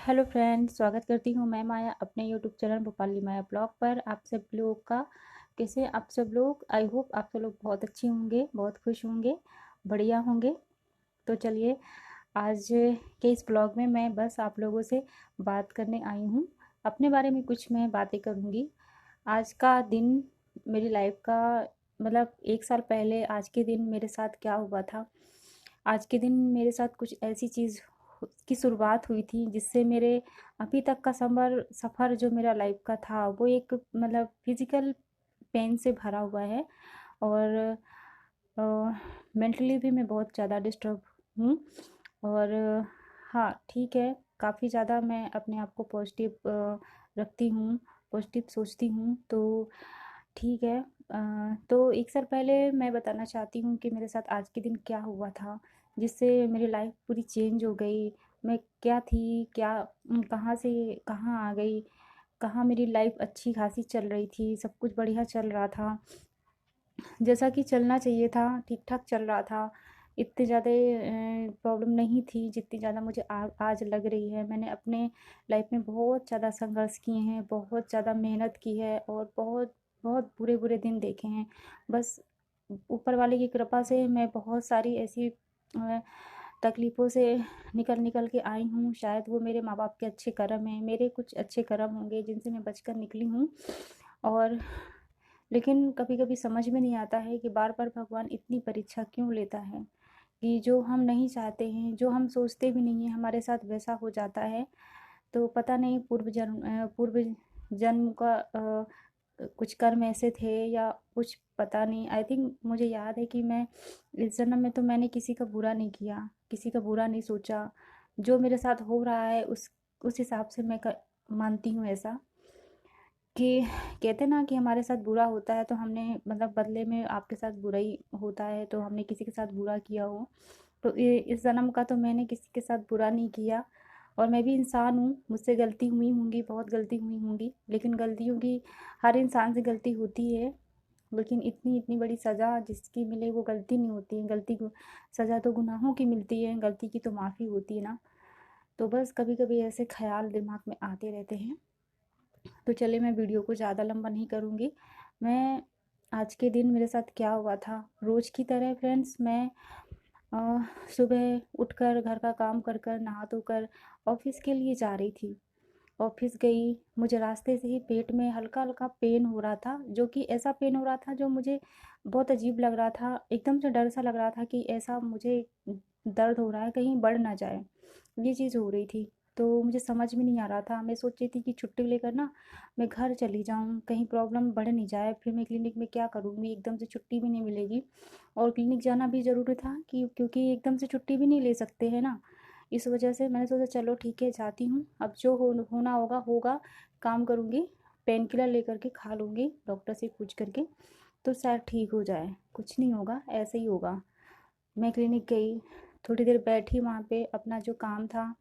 Hello friends, स्वागत करती हूँ मैं माया अपने यूट्यूब चैनल भोपाली माया ब्लॉग पर। आप सब लोग का कैसे हैं? आप सब लोग, आई होप आप सब लोग बहुत अच्छे होंगे, बहुत खुश होंगे, बढ़िया होंगे। तो चलिए, आज के इस ब्लॉग में मैं बस आप लोगों से बात करने आई हूँ। अपने बारे में कुछ मैं बातें करूँगी। आज का दिन मेरी लाइफ का, मतलब 1 साल पहले आज के दिन मेरे साथ क्या हुआ था। आज के दिन मेरे साथ कुछ ऐसी चीज़ की शुरुआत हुई थी जिससे मेरे अभी तक का सफ़र जो मेरा लाइफ का था वो एक मतलब फिज़िकल पेन से भरा हुआ है। और मेंटली भी मैं बहुत ज़्यादा डिस्टर्ब हूँ। और हाँ, ठीक है, काफ़ी ज़्यादा मैं अपने आप को पॉजिटिव रखती हूँ, पॉजिटिव सोचती हूँ, तो ठीक है। तो 1 साल पहले मैं बताना चाहती हूँ कि मेरे साथ आज के दिन क्या हुआ था, जिससे मेरी लाइफ पूरी चेंज हो गई। मैं क्या थी, क्या कहाँ से कहाँ आ गई, कहाँ मेरी लाइफ अच्छी खासी चल रही थी, सब कुछ बढ़िया चल रहा था, जैसा कि चलना चाहिए था, ठीक-ठाक चल रहा था। इतनी ज़्यादा प्रॉब्लम नहीं थी जितनी ज़्यादा मुझे आज लग रही है। मैंने अपने लाइफ में बहुत ज़्यादा संघर्ष किए हैं, बहुत ज़्यादा मेहनत की है और बहुत बहुत बुरे-बुरे दिन देखे हैं। बस ऊपर वाले की कृपा से मैं बहुत सारी ऐसी तकलीफ़ों से निकल के आई हूँ। शायद वो मेरे माँ-बाप के अच्छे कर्म हैं, मेरे कुछ अच्छे कर्म होंगे जिनसे मैं बचकर निकली हूँ। और लेकिन कभी-कभी समझ में नहीं आता है कि बार-बार भगवान इतनी परीक्षा क्यों लेता है, कि जो हम नहीं चाहते हैं, जो हम सोचते भी नहीं हैं, हमारे साथ वैसा हो जाता है। तो पता नहीं पूर्व जन्म का कुछ कर्म ऐसे थे या कुछ, पता नहीं। आई थिंक मुझे याद है कि मैं इस जन्म में तो मैंने किसी का बुरा नहीं किया, किसी का बुरा नहीं सोचा। जो मेरे साथ हो रहा है उस हिसाब से मैं मानती हूँ ऐसा, कि कहते हैं ना कि हमारे साथ बुरा होता है तो हमने मतलब बदले में आपके साथ बुरा ही होता है, तो हमने किसी के साथ बुरा किया हो। तो इस जन्म का तो मैंने किसी के साथ बुरा नहीं किया। और मैं भी इंसान हूँ, मुझसे गलती हुई होंगी, बहुत गलती हुई होंगी, लेकिन गलतियों की, हर इंसान से गलती होती है। लेकिन इतनी इतनी बड़ी सज़ा जिसकी मिले वो गलती नहीं होती है। गलती को सज़ा तो गुनाहों की मिलती है, गलती की तो माफ़ी होती है ना। तो बस कभी कभी ऐसे ख्याल दिमाग में आते रहते हैं। तो चलिए, मैं वीडियो को ज़्यादा लंबा नहीं करूँगी। मैं आज के दिन मेरे साथ क्या हुआ था, रोज़ की तरह फ्रेंड्स, मैं सुबह उठकर घर का काम कर कर नहा धोकर ऑफिस के लिए जा रही थी। ऑफिस गई, मुझे रास्ते से ही पेट में हल्का हल्का पेन हो रहा था, जो कि ऐसा पेन हो रहा था जो मुझे बहुत अजीब लग रहा था। एकदम से डर सा लग रहा था कि ऐसा मुझे दर्द हो रहा है, कहीं बढ़ ना जाए, ये चीज़ हो रही थी। तो मुझे समझ में नहीं आ रहा था। मैं सोच रही थी कि छुट्टी लेकर ना मैं घर चली जाऊँ, कहीं प्रॉब्लम बढ़ नहीं जाए, फिर मैं क्लिनिक में क्या करूँगी, एकदम से छुट्टी भी नहीं मिलेगी। और क्लिनिक जाना भी ज़रूरी था कि क्योंकि एकदम से छुट्टी भी नहीं ले सकते हैं ना। इस वजह से मैंने सोचा चलो ठीक है, जाती हूँ, अब जो होना होगा होगा, काम करूँगी, पेन किलर लेकर के खा लूँगी डॉक्टर से पूछ करके, तो शायद ठीक हो जाए। कुछ नहीं होगा, ऐसे ही होगा। मैं क्लिनिक गई, थोड़ी देर बैठी वहाँ पे, अपना जो काम था,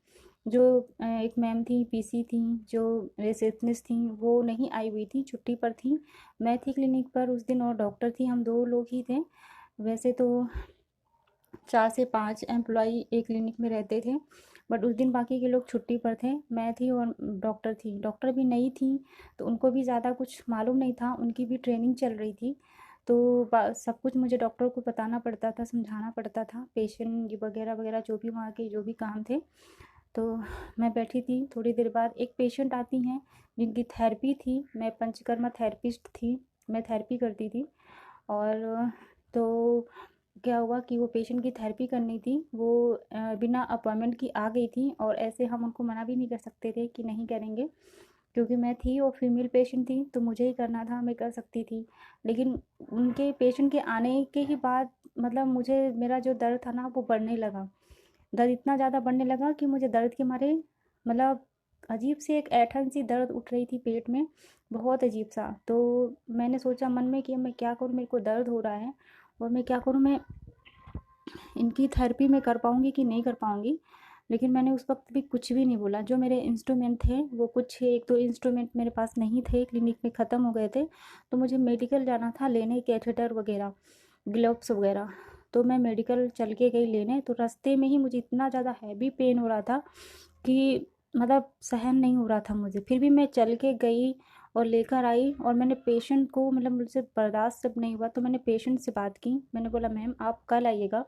जो एक मैम थी, पीसी थी, जो रिसेप्शनिस्ट थी, वो नहीं आई हुई थी, छुट्टी पर थी। मैं थी क्लिनिक पर उस दिन और डॉक्टर थी, हम 2 लोग ही थे। वैसे तो 4 से 5 एम्प्लॉई एक क्लिनिक में रहते थे, बट उस दिन बाकी के लोग छुट्टी पर थे। मैं थी और डॉक्टर थी। डॉक्टर भी नई थी, तो उनको भी ज़्यादा कुछ मालूम नहीं था, उनकी भी ट्रेनिंग चल रही थी। तो सब कुछ मुझे डॉक्टर को बताना पड़ता था, समझाना पड़ता था, पेशेंट वगैरह वगैरह जो भी वहाँ के जो भी काम थे। तो मैं बैठी थी, थोड़ी देर बाद एक पेशेंट आती हैं जिनकी थेरेपी थी। मैं पंचकर्मा थेरेपिस्ट थी, मैं थेरेपी करती थी। और तो क्या हुआ कि वो पेशेंट की थेरेपी करनी थी, वो बिना अपॉइंटमेंट की आ गई थी, और ऐसे हम उनको मना भी नहीं कर सकते थे कि नहीं करेंगे, क्योंकि मैं थी और फीमेल पेशेंट थी तो मुझे ही करना था, मैं कर सकती थी। लेकिन उनके पेशेंट के आने के ही बाद मतलब मुझे मेरा जो दर्द था ना वो बढ़ने लगा। दर्द इतना ज़्यादा बढ़ने लगा कि मुझे दर्द के मारे मतलब अजीब सी एक ऐंठन सी दर्द उठ रही थी पेट में, बहुत अजीब सा। तो मैंने सोचा मन में कि मैं क्या करूँ, मेरे को दर्द हो रहा है और मैं क्या करूँ, मैं इनकी थेरेपी में कर पाऊँगी कि नहीं कर पाऊँगी। लेकिन मैंने उस वक़्त भी कुछ भी नहीं बोला। जो मेरे इंस्ट्रूमेंट थे वो कुछ 1-2 इंस्ट्रूमेंट मेरे पास नहीं थे, क्लिनिक में ख़त्म हो गए थे। तो मुझे मेडिकल जाना था लेने, कैथेटर वग़ैरह, ग्लव्स वग़ैरह। तो मैं मेडिकल चल के गई लेने, तो रास्ते में ही मुझे इतना ज़्यादा हैवी पेन हो रहा था कि मतलब सहन नहीं हो रहा था मुझे, फिर भी मैं चल के गई और लेकर आई। और मैंने पेशेंट को मतलब मुझसे बर्दाश्त जब नहीं हुआ तो मैंने पेशेंट से बात की। मैंने बोला मैम आप कल आइएगा,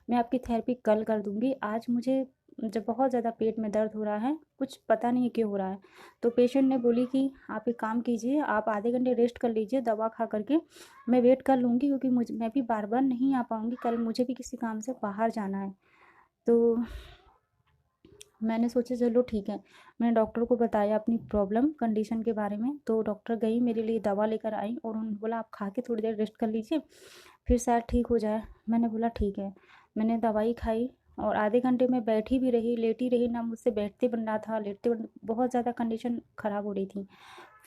मैं आपकी थेरेपी कल कर दूँगी। आज मुझे जब बहुत ज़्यादा पेट में दर्द हो रहा है, कुछ पता नहीं है क्यों हो रहा है। तो पेशेंट ने बोली कि आप एक काम कीजिए, आप आधे घंटे रेस्ट कर लीजिए दवा खा कर के, मैं वेट कर लूँगी क्योंकि मैं भी बार-बार नहीं आ पाऊँगी, कल मुझे भी किसी काम से बाहर जाना है। तो मैंने सोचा चलो ठीक है। मैंने डॉक्टर को बताया अपनी प्रॉब्लम कंडीशन के बारे में, तो डॉक्टर गई मेरे लिए दवा लेकर आई और उन्होंने बोला आप खा के थोड़ी देर रेस्ट कर लीजिए, फिर शायद ठीक हो जाए। मैंने बोला ठीक है। मैंने दवाई खाई और आधे घंटे में बैठी भी रही, लेटी रही, ना मुझसे बैठते बन रहा था, बहुत ज़्यादा कंडीशन ख़राब हो रही थी।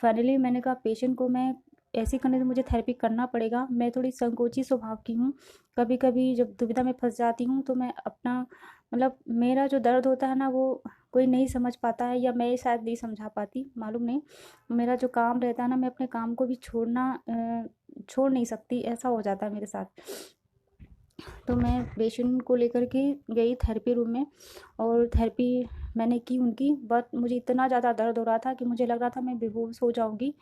फाइनली मैंने कहा पेशेंट को मैं ऐसी कंडीशन मुझे थेरेपी करना पड़ेगा। मैं थोड़ी संकोची स्वभाव की हूँ, कभी कभी जब दुविधा में फंस जाती हूँ तो मैं अपना मतलब मेरा जो दर्द होता है ना वो कोई नहीं समझ पाता है, या मैं शायद नहीं समझा पाती, मालूम नहीं। मेरा जो काम रहता है ना, मैं अपने काम को भी छोड़ नहीं सकती, ऐसा हो जाता है मेरे साथ। तो मैं पेशेंट को लेकर के गई थेरेपी रूम में और थेरेपी मैंने की उनकी। बट मुझे इतना ज़्यादा दर्द हो रहा था कि मुझे लग रहा था मैं बेहोश हो जाऊंगी।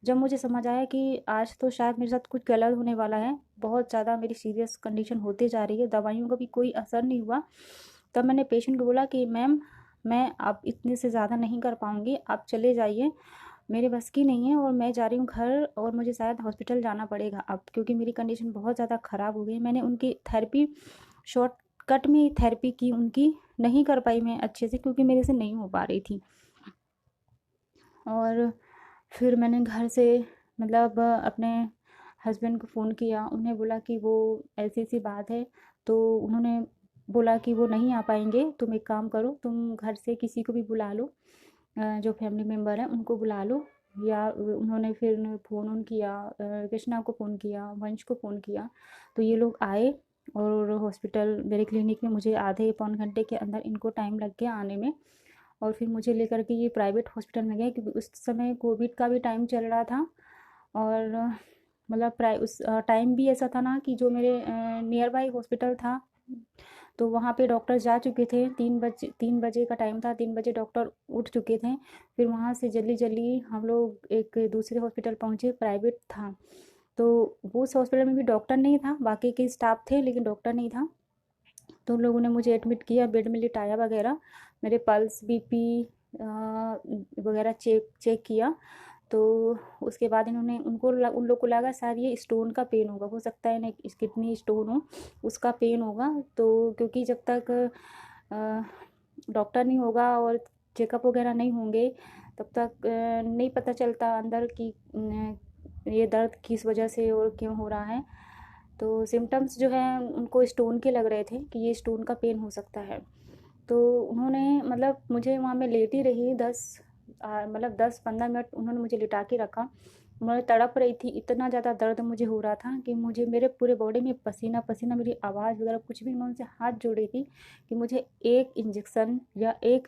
जब मुझे समझ आया कि आज तो शायद मेरे साथ कुछ गलत होने वाला है, बहुत ज़्यादा मेरी सीरियस कंडीशन होते जा रही है, दवाइयों का भी कोई असर नहीं हुआ, तब मैंने पेशेंट को बोला कि मैम मैं अब इतने से ज़्यादा नहीं कर पाऊँगी, आप चले जाइए, मेरे बस की नहीं है और मैं जा रही हूँ घर और मुझे शायद हॉस्पिटल जाना पड़ेगा अब, क्योंकि मेरी कंडीशन बहुत ज़्यादा ख़राब हो गई। मैंने उनकी थेरेपी शॉर्टकट में थेरेपी की उनकी, नहीं कर पाई मैं अच्छे से क्योंकि मेरे से नहीं हो पा रही थी। और फिर मैंने घर से मतलब अपने हस्बैंड को फ़ोन किया, उन्हें बोला कि वो ऐसी-ऐसी बात है, तो उन्होंने बोला कि वो नहीं आ पाएँगे, तुम एक काम करो, तुम घर से किसी को भी बुला लो, जो फैमिली मेम्बर हैं उनको बुला लो। या उन्होंने फिर फ़ोन किया, कृष्णा को फ़ोन किया, वंश को फ़ोन किया, तो ये लोग आए और हॉस्पिटल मेरे क्लिनिक में मुझे आधे पौन घंटे के अंदर इनको टाइम लग गया आने में। और फिर मुझे लेकर के ये प्राइवेट हॉस्पिटल में गए क्योंकि उस समय कोविड का भी टाइम चल रहा था। और मतलब उस टाइम भी ऐसा था ना कि जो मेरे नियर बाई हॉस्पिटल था, तो वहाँ पे डॉक्टर जा चुके थे, 3 बजे का टाइम था, 3 बजे डॉक्टर उठ चुके थे। फिर वहाँ से जल्दी जल्दी हम लोग एक दूसरे हॉस्पिटल पहुँचे, प्राइवेट था। तो वो उस हॉस्पिटल में भी डॉक्टर नहीं था, बाकी के स्टाफ थे लेकिन डॉक्टर नहीं था। तो उन लोगों ने मुझे एडमिट किया, बेड में लिटाया वगैरह, मेरे पल्स बीपी वगैरह चेक चेक किया। तो उसके बाद इन्होंने उन लोग को लगा शायद ये स्टोन का पेन होगा, हो सकता है ना किडनी स्टोन हो, उसका पेन होगा। तो क्योंकि जब तक डॉक्टर नहीं होगा और चेकअप वगैरह नहीं होंगे तब तक नहीं पता चलता अंदर की ये दर्द किस वजह से और क्यों हो रहा है। तो सिम्टम्स जो हैं उनको स्टोन के लग रहे थे कि ये स्टोन का पेन हो सकता है। तो उन्होंने मतलब मुझे वहाँ मैं लेटी रही 10-15 मिनट उन्होंने मुझे लिटा के रखा। मैं तड़प रही थी, इतना ज़्यादा दर्द मुझे हो रहा था कि मुझे मेरे पूरे बॉडी में पसीना पसीना, मेरी आवाज़ वगैरह कुछ भी, मैं उनसे हाथ जोड़ रही थी कि मुझे एक इंजेक्शन या एक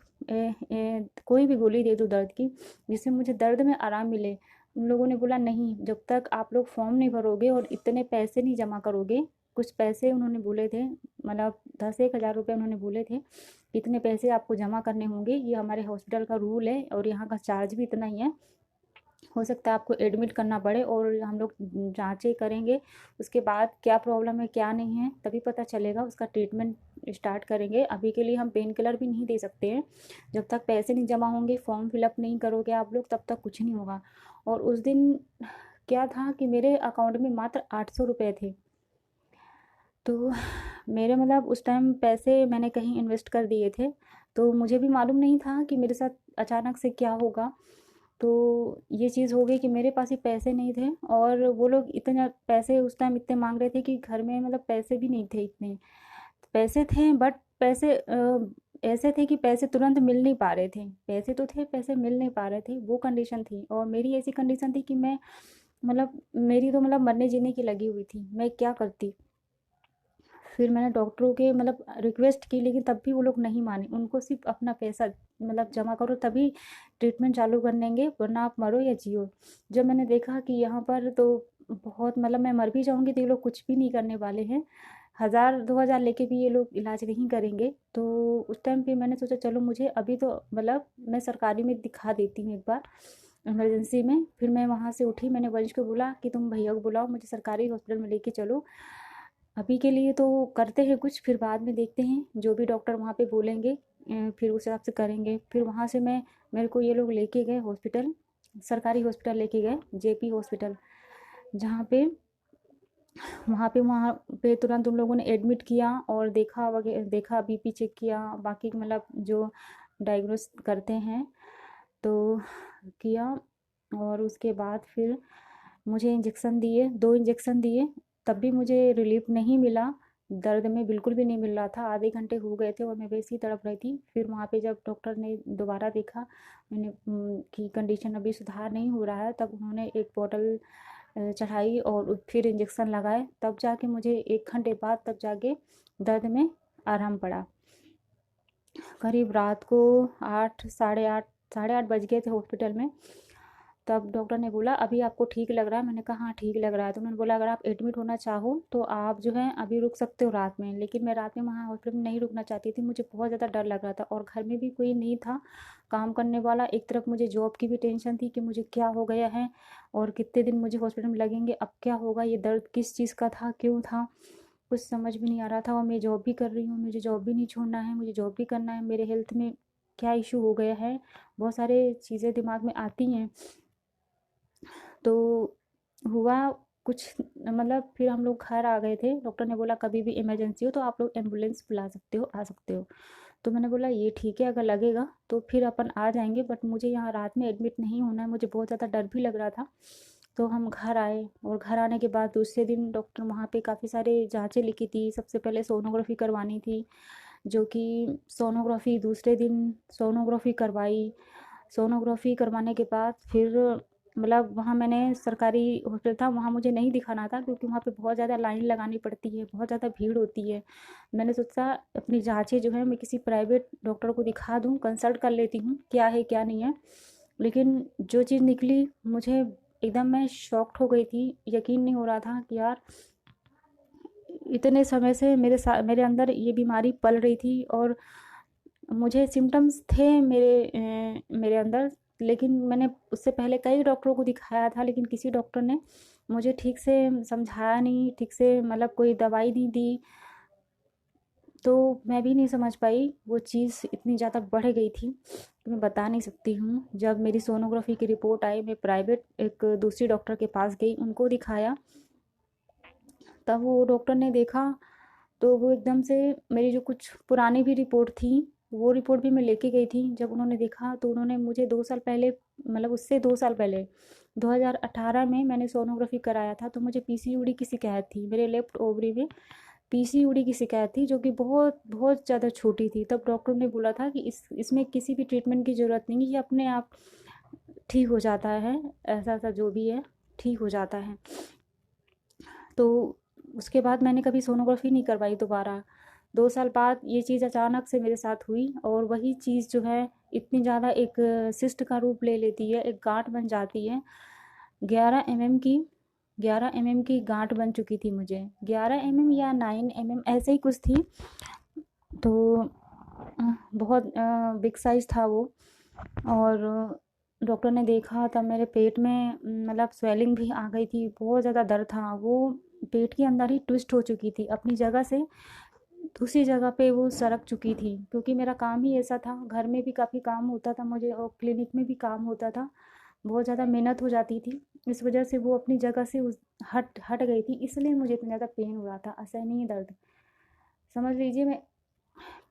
कोई भी गोली दे दो दर्द की, जिससे मुझे दर्द में आराम मिले। उन लोगों ने बोला नहीं, जब तक आप लोग फॉर्म नहीं भरोगे और इतने पैसे नहीं जमा करोगे, कुछ पैसे उन्होंने बोले थे, मतलब 10-1 हज़ार रुपये उन्होंने बोले थे, इतने पैसे आपको जमा करने होंगे, ये हमारे हॉस्पिटल का रूल है और यहाँ का चार्ज भी इतना ही है, हो सकता है आपको एडमिट करना पड़े और हम लोग जांचें करेंगे, उसके बाद क्या प्रॉब्लम है क्या नहीं है तभी पता चलेगा, उसका ट्रीटमेंट स्टार्ट करेंगे। अभी के लिए हम पेन किलर भी नहीं दे सकते हैं, जब तक पैसे नहीं जमा होंगे, फॉर्म फिलअप नहीं करोगे आप लोग, तब तक कुछ नहीं होगा। और उस दिन क्या था कि मेरे अकाउंट में मात्र 800 रुपये थे। तो मेरे मतलब उस टाइम पैसे मैंने कहीं इन्वेस्ट कर दिए थे, तो मुझे भी मालूम नहीं था कि मेरे साथ अचानक से क्या होगा। तो ये चीज़ हो गई कि मेरे पास ही पैसे नहीं थे और वो लोग इतने पैसे उस टाइम इतने मांग रहे थे कि घर में मतलब पैसे भी नहीं थे इतने। पैसे थे बट पैसे ऐसे थे कि पैसे तुरंत मिल नहीं पा रहे थे, पैसे तो थे, पैसे मिल नहीं पा रहे थे, वो कंडीशन थी। और मेरी ऐसी कंडीशन थी कि मैं मतलब मेरी तो मतलब मरने जीने की लगी हुई थी, मैं क्या करती। फिर मैंने डॉक्टरों के मतलब रिक्वेस्ट की लेकिन तब भी वो लोग नहीं माने, उनको सिर्फ अपना पैसा मतलब जमा करो तभी ट्रीटमेंट चालू कर देंगे, वरना आप मरो या जियो। जब मैंने देखा कि यहाँ पर तो बहुत मतलब मैं मर भी जाऊँगी तो ये लोग कुछ भी नहीं करने वाले हैं, 1000-2000 लेके भी ये लोग इलाज नहीं करेंगे। तो उस टाइम पे मैंने सोचा चलो मुझे अभी तो मतलब मैं सरकारी में दिखा देती हूँ एक बार इमरजेंसी में। फिर मैं वहाँ से उठी, मैंने वंश को बोला कि तुम भैया को बुलाओ, मुझे सरकारी हॉस्पिटल में लेके चलो। अभी के लिए तो करते हैं कुछ, फिर बाद में देखते हैं जो भी डॉक्टर वहाँ पे बोलेंगे फिर उस हिसाब से करेंगे। फिर वहाँ से मेरे को ये लोग लेके गए हॉस्पिटल, सरकारी हॉस्पिटल लेके गए, जेपी हॉस्पिटल, जहाँ पे वहाँ पे तुरंत उन लोगों ने एडमिट किया और देखा बीपी चेक किया, बाकी मतलब जो डायग्नोस करते हैं तो किया। और उसके बाद फिर मुझे इंजेक्शन दिए, 2 इंजेक्शन दिए, तब भी मुझे रिलीफ नहीं मिला। दर्द में बिल्कुल भी नहीं मिल रहा था, आधे घंटे हो गए थे और मैं वैसे ही तड़प रही थी। फिर वहाँ पे जब डॉक्टर ने दोबारा देखा मैंने कि कंडीशन अभी सुधार नहीं हो रहा है, तब उन्होंने एक बॉटल चढ़ाई और फिर इंजेक्शन लगाए, तब जाके मुझे 1 घंटे बाद तब जाके दर्द में आराम पड़ा। करीब रात को 8 साढ़े आठ बज गए थे हॉस्पिटल में। तब डॉक्टर ने बोला अभी आपको ठीक लग रहा है? मैंने कहा हाँ ठीक लग रहा है। तो उन्होंने बोला अगर आप एडमिट होना चाहो तो आप जो है अभी रुक सकते हो रात में। लेकिन मैं रात में वहाँ हॉस्पिटल में नहीं रुकना चाहती थी, मुझे बहुत ज़्यादा डर लग रहा था और घर में भी कोई नहीं था काम करने वाला। एक तरफ मुझे जॉब की भी टेंशन थी कि मुझे क्या हो गया है और कितने दिन मुझे हॉस्पिटल में लगेंगे, अब क्या होगा, ये दर्द किस चीज़ का था, क्यों था, कुछ समझ भी नहीं आ रहा था। और मैं जॉब भी कर रही हूँ, मुझे जॉब भी नहीं छोड़ना है, मुझे जॉब भी करना है, मेरे हेल्थ में क्या इशू हो गया है, बहुत सारे चीज़ें दिमाग में आती हैं। तो हुआ कुछ मतलब फिर हम लोग घर आ गए थे। डॉक्टर ने बोला कभी भी इमरजेंसी हो तो आप लोग एम्बुलेंस बुला सकते हो, आ सकते हो। तो मैंने बोला ये ठीक है, अगर लगेगा तो फिर अपन आ जाएंगे, बट मुझे यहाँ रात में एडमिट नहीं होना है, मुझे बहुत ज़्यादा डर भी लग रहा था। तो हम घर आए और घर आने के बाद दूसरे दिन डॉक्टर वहाँ पे काफ़ी सारे जांचें लिखी थी। सबसे पहले सोनोग्राफी करवानी थी, जो कि सोनोग्राफी दूसरे दिन सोनोग्राफी करवाई। सोनोग्राफी करवाने के बाद फिर मतलब वहाँ मैंने सरकारी हॉस्पिटल था, वहाँ मुझे नहीं दिखाना था क्योंकि वहाँ पे बहुत ज़्यादा लाइन लगानी पड़ती है, बहुत ज़्यादा भीड़ होती है। मैंने सोचा अपनी जाँचें जो है मैं किसी प्राइवेट डॉक्टर को दिखा दूँ, कंसल्ट कर लेती हूँ क्या है क्या नहीं है। लेकिन जो चीज़ निकली मुझे एकदम मैं शॉक्ड हो गई थी, यकीन नहीं हो रहा था कि यार इतने समय से मेरे अंदर ये बीमारी पल रही थी और मुझे सिम्टम्स थे मेरे अंदर। लेकिन मैंने उससे पहले कई डॉक्टरों को दिखाया था, लेकिन किसी डॉक्टर ने मुझे ठीक से समझाया नहीं, ठीक से मतलब कोई दवाई नहीं दी। तो मैं भी नहीं समझ पाई, वो चीज़ इतनी ज़्यादा बढ़ गई थी कि मैं बता नहीं सकती हूँ। जब मेरी सोनोग्राफी की रिपोर्ट आई, मैं प्राइवेट एक दूसरी डॉक्टर के पास गई, उनको दिखाया। तब वो डॉक्टर ने देखा तो वो एकदम से मेरी जो कुछ पुरानी भी रिपोर्ट थी वो रिपोर्ट भी मैं लेके गई थी। जब उन्होंने देखा तो उन्होंने मुझे 2 साल पहले मतलब उससे 2 साल पहले 2018 में मैंने सोनोग्राफी कराया था, तो मुझे पीसीओडी की शिकायत थी, मेरे लेफ्ट ओवरी में पीसीओडी की शिकायत थी, जो कि बहुत बहुत ज़्यादा छोटी थी। तब डॉक्टर ने बोला था कि इसमें किसी भी ट्रीटमेंट की ज़रूरत नहीं है, ये अपने आप ठीक हो जाता है, ऐसा ऐसा जो भी है ठीक हो जाता है। तो उसके बाद मैंने कभी सोनोग्राफी नहीं करवाई दोबारा। 2 साल बाद ये चीज़ अचानक से मेरे साथ हुई और वही चीज़ जो है इतनी ज़्यादा एक सिस्ट का रूप ले लेती है, एक गांठ बन जाती है। 11 mm की 11 mm की गांठ बन चुकी थी मुझे, 11 mm या 9 mm ऐसे ही कुछ थी। तो बहुत बिग साइज़ था वो। और डॉक्टर ने देखा तब मेरे पेट में मतलब स्वेलिंग भी आ गई थी, बहुत ज़्यादा दर्द था। वो पेट के अंदर ही ट्विस्ट हो चुकी थी, अपनी जगह से दूसरी जगह पे वो सरक चुकी थी, क्योंकि मेरा काम ही ऐसा था, घर में भी काफ़ी काम होता था मुझे और क्लिनिक में भी काम होता था, बहुत ज़्यादा मेहनत हो जाती थी। इस वजह से वो अपनी जगह से हट हट गई थी, इसलिए मुझे इतना ज़्यादा पेन हो रहा था, असहनीय दर्द समझ लीजिए। मैं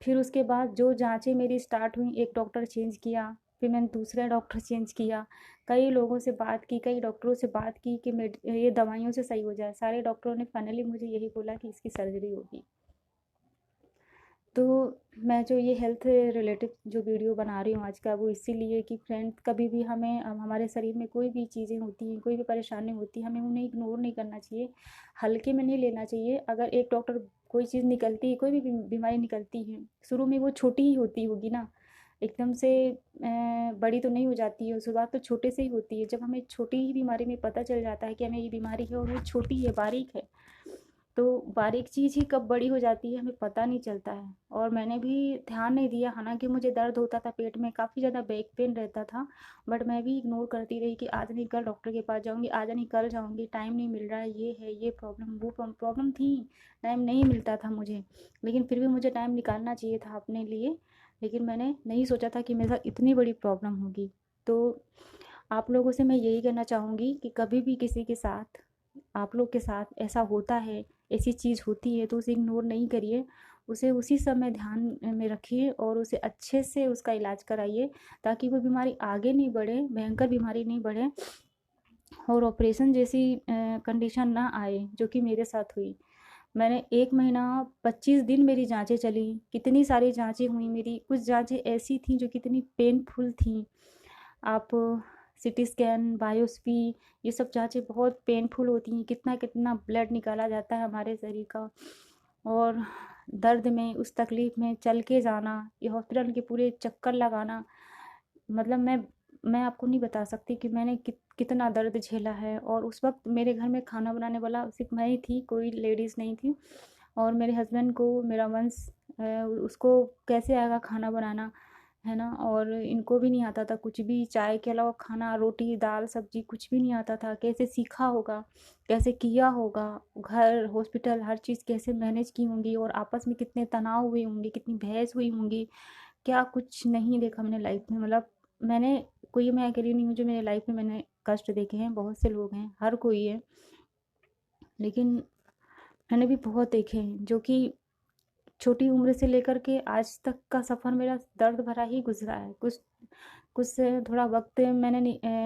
फिर उसके बाद जो जांचें मेरी स्टार्ट हुई, एक डॉक्टर चेंज किया, फिर मैंने दूसरा डॉक्टर चेंज किया, कई लोगों से बात की, कई डॉक्टरों से बात की कि ये दवाइयों से सही हो जाए। सारे डॉक्टरों ने फाइनली मुझे यही बोला कि इसकी सर्जरी होगी। तो मैं जो ये हेल्थ रिलेटेड जो वीडियो बना रही हूँ आज का, वो इसीलिए कि फ्रेंड कभी भी हमें हमारे शरीर में कोई भी चीज़ें होती हैं, कोई भी परेशानी होती है, हमें उन्हें इग्नोर नहीं करना चाहिए, हल्के में नहीं लेना चाहिए। अगर एक डॉक्टर कोई चीज़ निकलती है, कोई भी बीमारी निकलती है, शुरू में वो छोटी ही होती होगी ना, एकदम से बड़ी तो नहीं हो जाती है, शुरुआत तो छोटे से ही होती है। जब हमें छोटी ही बीमारी में पता चल जाता है कि हमें ये बीमारी है और वो छोटी है, बारीक है, तो बारीक चीज़ ही कब बड़ी हो जाती है हमें पता नहीं चलता है। और मैंने भी ध्यान नहीं दिया, हालांकि मुझे दर्द होता था पेट में, काफ़ी ज़्यादा बैक पेन रहता था, बट मैं भी इग्नोर करती रही कि आज नहीं कल डॉक्टर के पास जाऊंगी, आज नहीं कल जाऊंगी, टाइम नहीं मिल रहा है, ये है ये प्रॉब्लम वो प्रॉब्लम थी, टाइम नहीं मिलता था मुझे। लेकिन फिर भी मुझे टाइम निकालना चाहिए था अपने लिए, लेकिन मैंने नहीं सोचा था कि मेरे साथ इतनी बड़ी प्रॉब्लम होगी। तो आप लोगों से मैं यही कहना चाहूँगी कि कभी भी किसी के साथ, आप लोग के साथ ऐसा होता है, ऐसी चीज़ होती है, तो उसे इग्नोर नहीं करिए, उसे उसी समय ध्यान में रखिए और उसे अच्छे से उसका इलाज कराइए, ताकि वो बीमारी आगे नहीं बढ़े, भयंकर बीमारी नहीं बढ़े और ऑपरेशन जैसी कंडीशन ना आए, जो कि मेरे साथ हुई। मैंने 1 महीना 25 दिन मेरी जांचें चली, कितनी सारी जांचें हुई मेरी, कुछ जांचें ऐसी थी जो कितनी पेनफुल थी। आप सिटी स्कैन, बायोप्सी, ये सब जांचें बहुत पेनफुल होती हैं, कितना कितना ब्लड निकाला जाता है हमारे शरीर का। और दर्द में, उस तकलीफ़ में चल के जाना, ये हॉस्पिटल के पूरे चक्कर लगाना, मतलब मैं आपको नहीं बता सकती कि मैंने कितना दर्द झेला है। और उस वक्त मेरे घर में खाना बनाने वाला सिर्फ मैं ही थी, कोई लेडीज़ नहीं थी। और मेरे हस्बैंड को, मेरा वंश उसको कैसे आएगा खाना बनाना, है ना। और इनको भी नहीं आता था कुछ भी, चाय के अलावा खाना, रोटी दाल सब्जी कुछ भी नहीं आता था। कैसे सीखा होगा, कैसे किया होगा, घर हॉस्पिटल हर चीज़ कैसे मैनेज की होंगी, और आपस में कितने तनाव हुए होंगे, कितनी बहस हुई होंगी, क्या कुछ नहीं देखा मैंने लाइफ में। मतलब मैंने, कोई मैं अकेली नहीं हूँ जो मेरे लाइफ में मैंने कष्ट देखे हैं, बहुत से लोग हैं, हर कोई है, लेकिन मैंने भी बहुत देखे हैं, जो कि छोटी उम्र से लेकर के आज तक का सफ़र मेरा दर्द भरा ही गुजरा है। कुछ कुछ थोड़ा वक्त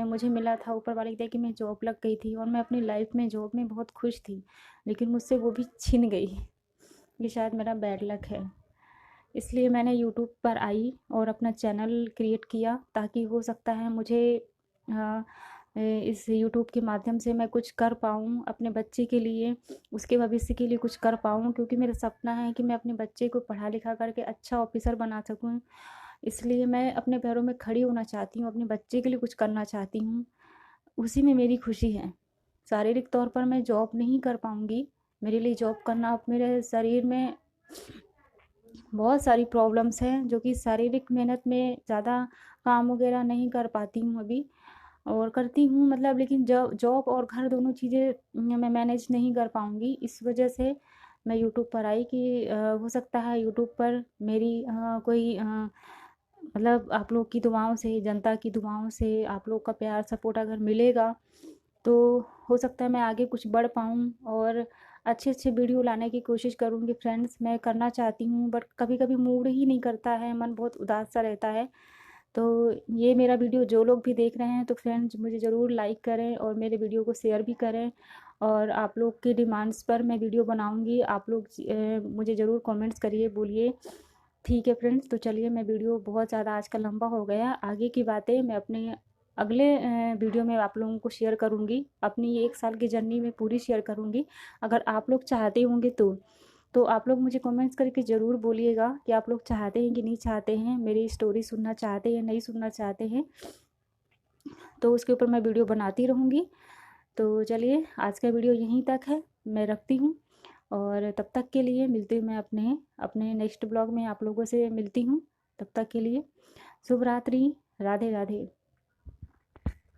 मुझे मिला था, ऊपर वाले की दया कि मैं जॉब लग गई थी और मैं अपनी लाइफ में जॉब में बहुत खुश थी, लेकिन मुझसे वो भी छिन गई। ये शायद मेरा बैड लक है। इसलिए मैंने यूट्यूब पर आई और अपना चैनल क्रिएट किया, ताकि हो सकता है मुझे इस यूट्यूब के माध्यम से मैं कुछ कर पाऊँ अपने बच्चे के लिए, उसके भविष्य के लिए कुछ कर पाऊँ, क्योंकि मेरा सपना है कि मैं अपने बच्चे को पढ़ा लिखा करके अच्छा ऑफिसर बना सकूँ। इसलिए मैं अपने पैरों में खड़ी होना चाहती हूँ, अपने बच्चे के लिए कुछ करना चाहती हूँ, उसी में मेरी खुशी है। शारीरिक तौर पर मैं जॉब नहीं कर पाऊँगी, मेरे लिए जॉब करना, अब मेरे शरीर में बहुत सारी प्रॉब्लम्स हैं, जो कि शारीरिक मेहनत में ज़्यादा काम वगैरह नहीं कर पाती हूँ अभी, और करती हूँ मतलब, लेकिन जॉब जॉब और घर दोनों चीज़ें मैं मैनेज नहीं कर पाऊँगी। इस वजह से मैं यूट्यूब पर आई कि हो सकता है यूट्यूब पर मेरी कोई मतलब आप लोग की दुआओं से, जनता की दुआओं से, आप लोग का प्यार सपोर्ट अगर मिलेगा, तो हो सकता है मैं आगे कुछ बढ़ पाऊँ और अच्छे अच्छे वीडियो लाने की कोशिश करूँगी फ्रेंड्स। मैं करना चाहती हूँ, बट कभी कभी मूड ही नहीं करता है, मन बहुत उदास सा रहता है। तो ये मेरा वीडियो जो लोग भी देख रहे हैं, तो फ्रेंड्स मुझे ज़रूर लाइक करें और मेरे वीडियो को शेयर भी करें, और आप लोग की डिमांड्स पर मैं वीडियो बनाऊँगी। आप लोग मुझे ज़रूर कमेंट्स करिए, बोलिए। ठीक है फ्रेंड्स, तो चलिए, मैं वीडियो बहुत ज़्यादा आज का लंबा हो गया, आगे की बातें मैं अपने अगले वीडियो में आप लोगों को शेयर करूँगी, अपनी ये 1 साल की जर्नी में पूरी शेयर करूँगी, अगर आप लोग चाहते होंगे तो आप लोग मुझे कमेंट्स करके ज़रूर बोलिएगा कि आप लोग चाहते हैं कि नहीं चाहते हैं, मेरी स्टोरी सुनना चाहते हैं, नहीं सुनना चाहते हैं, तो उसके ऊपर मैं वीडियो बनाती रहूँगी। तो चलिए, आज का वीडियो यहीं तक है, मैं रखती हूँ, और तब तक के लिए मिलती हूँ मैं अपने अपने नेक्स्ट ब्लॉग में, आप लोगों से मिलती हूँ। तब तक के लिए शुभ रात्रि, राधे राधे।